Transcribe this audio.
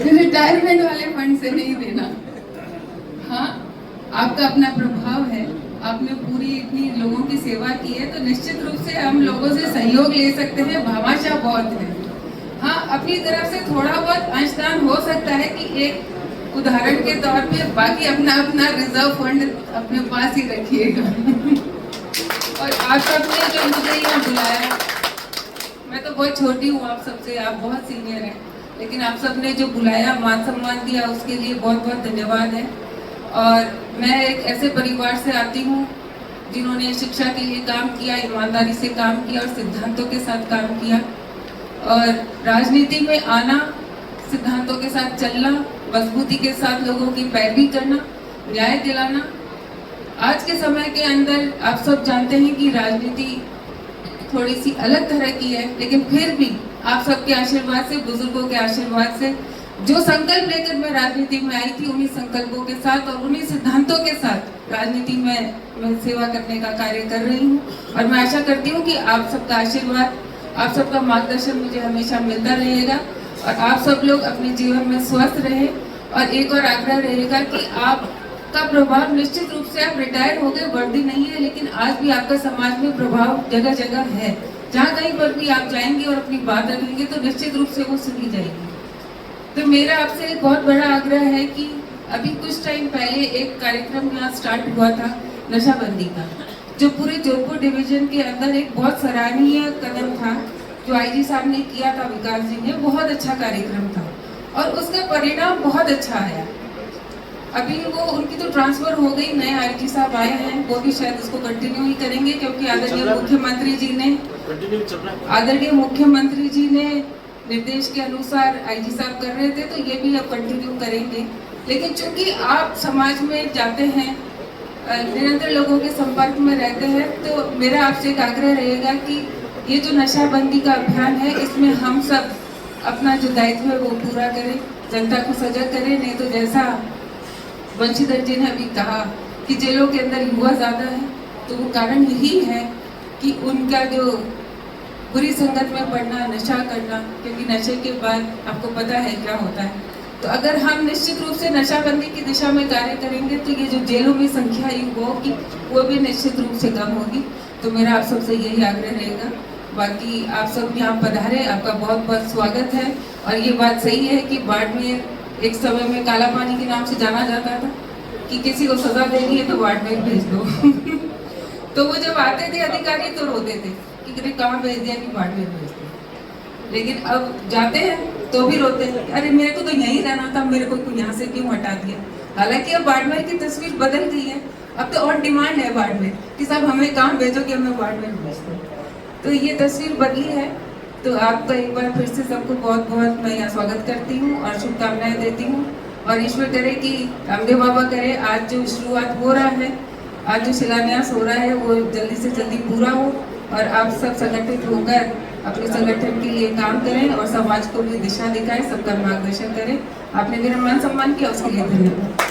Retirement वाले fund से नहीं देना। हाँ, आपका अपना प्रभाव है, आपने पूरी इतनी लोगों की सेवा की है, तो निश्चित रूप से हम लोगों से सहयोग ले सकते हैं। भामाशाह बहुत है। हाँ, अपनी तरफ से थोड़ा बहुत अंशदान हो सकता है कि एक उदाहरण के तौर पे, बाकी अपना अपना रिजर्व फंड अपने पास ही रखिएगा। और आप सबने जो मुझे यहाँ बुलाया, मैं तो बहुत छोटी हूँ आप सबसे, आप बहुत सीनियर हैं, लेकिन आप सबने जो बुलाया, मान सम्मान दिया, उसके लिए बहुत बहुत धन्यवाद है। और मैं एक ऐसे परिवार से आती हूँ जिन्होंने शिक्षा के लिए काम किया, ईमानदारी से काम किया और सिद्धांतों के साथ काम किया। और राजनीति में आना, सिद्धांतों के साथ चलना, मजबूती के साथ लोगों की पैरवी करना, न्याय दिलाना। आज के समय के अंदर आप सब जानते हैं कि राजनीति थोड़ी सी अलग तरह की है, लेकिन फिर भी आप सबके आशीर्वाद से, बुजुर्गों के आशीर्वाद से, जो संकल्प लेकर मैं राजनीति में आई थी, उन्हीं संकल्पों के साथ और उन्हीं सिद्धांतों के साथ राजनीति में मैं सेवा करने का कार्य कर रही हूँ। और मैं आशा करती हूँ कि आप सबका आशीर्वाद, आप सबका मार्गदर्शन मुझे हमेशा मिलता रहेगा और आप सब लोग अपने जीवन में स्वस्थ रहे। और एक और आग्रह रहेगा कि आपका प्रभाव, निश्चित रूप से आप रिटायर हो गए, वर्दी नहीं है, लेकिन आज भी आपका समाज में प्रभाव जगह जगह है। जहाँ कहीं पर भी आप जाएंगे और अपनी बात रखेंगे तो निश्चित रूप से वो सुनी जाएगी। तो मेरा आपसे एक बहुत बड़ा आग्रह है कि अभी कुछ टाइम पहले एक कार्यक्रम यहाँ स्टार्ट हुआ था नशाबंदी का, जो पूरे जोधपुर डिवीजन के अंदर एक बहुत सराहनीय कदम था जो आईजी साहब ने किया था, विकास जी ने। बहुत अच्छा कार्यक्रम था और उसका परिणाम बहुत अच्छा आया। अभी वो उनकी तो ट्रांसफर हो गई, नए आईजी साहब आए हैं, वो भी शायद उसको कंटिन्यू ही करेंगे क्योंकि आदरणीय मुख्यमंत्री जी ने निर्देश के अनुसार आईजी साहब कर रहे थे, तो ये भी अब कंटिन्यू करेंगे। लेकिन चूंकि आप समाज में जाते हैं, निरंतर लोगों के संपर्क में रहते हैं, तो मेरा आपसे एक आग्रह रहेगा कि ये जो नशाबंदी का अभियान है, इसमें हम सब अपना जो दायित्व है वो पूरा करें, जनता को सजग करें। नहीं तो जैसा वंशीधर जी ने अभी कहा कि जेलों के अंदर युवा ज़्यादा है, तो वो कारण यही है कि उनका जो बुरी संगत में पड़ना, नशा करना, क्योंकि नशे के बाद आपको पता है क्या होता है। तो अगर हम निश्चित रूप से नशाबंदी की दिशा में कार्य करेंगे तो ये जो जेलों में संख्या युवाओं की, वो भी निश्चित रूप से कम होगी। तो मेरा आप सबसे यही आग्रह रहेगा। बाकी आप सब यहाँ पधारे, आपका बहुत बहुत स्वागत है। और ये बात सही है कि बाड़मेर एक समय में काला पानी के नाम से जाना जाता था कि किसी को सजा देनी है तो बाड़मेर भेज दो। तो वो जब आते थे अधिकारी तो रोते थे कि कहाँ भेज दिया, कि बाड़मेर भेज दिया। लेकिन अब जाते हैं तो भी रोते हैं, अरे मेरे को तो यहीं रहना था, मेरे को यहाँ से क्यों हटा दिया। हालांकि अब बाड़मेर की तस्वीर बदल गई है, अब तो और डिमांड है बाड़मेर कि साहब हमें कहाँ भेजो कि हमें बाड़मेर भेज दो। तो ये तस्वीर बदली है। तो आपका एक बार फिर से सबको बहुत बहुत मैं यहाँ स्वागत करती हूँ और शुभकामनाएं देती हूँ। और ईश्वर करे कि रामदेव बाबा करे, आज जो शुरुआत हो रहा है, आज जो शिलान्यास हो रहा है, वो जल्दी से जल्दी पूरा हो और आप सब संगठित होकर अपने संगठन के लिए काम करें और समाज को भी दिशा दिखाएं, सबका मार्गदर्शन करें। आपने मेरा मान सम्मान किया, उसके लिए धन्यवाद।